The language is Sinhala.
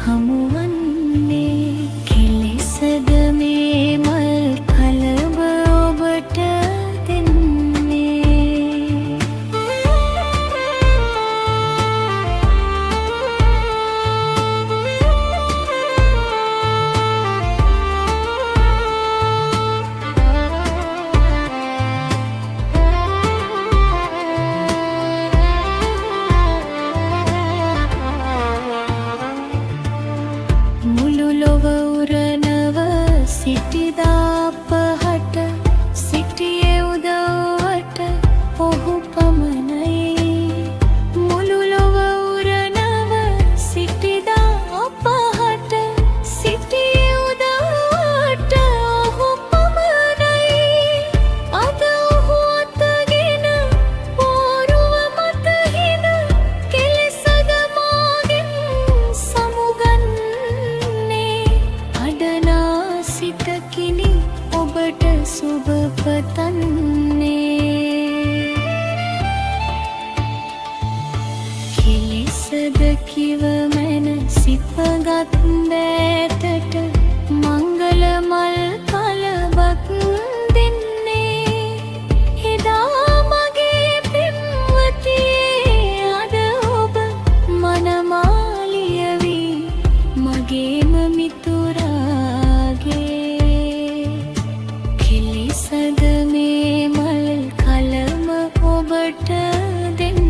හමුවන්නේ කෙලෙසද මේ මල් කලබ ඔබට දෙන්නේ. මුළු ලොව උරනව සිටිදා පහට සිටියේ උදවට ඔහු පමණයි. මුළු ලොව උරනව සිටිදා පහට සිටියේ උදවට ඔහු පමණයි. අද ඔහු අතගෙන පෝරුව මත හින කෙලෙසද මාගෙන් සමුගන්නේ. අඩනා සිතකිනි ඔබට සුබ පතන්නේ. කෙලෙසද කිව මැන සිපගත් බෑතට මංගල මල් කලබක් දෙන්නේ. එදා මගේ පෙම්වතියේ අද ඔබ මනමාලිය වී මගේම මිතුරාගේ. කෙලෙසද මේ මල් කලම ඔබට දෙන්නේ.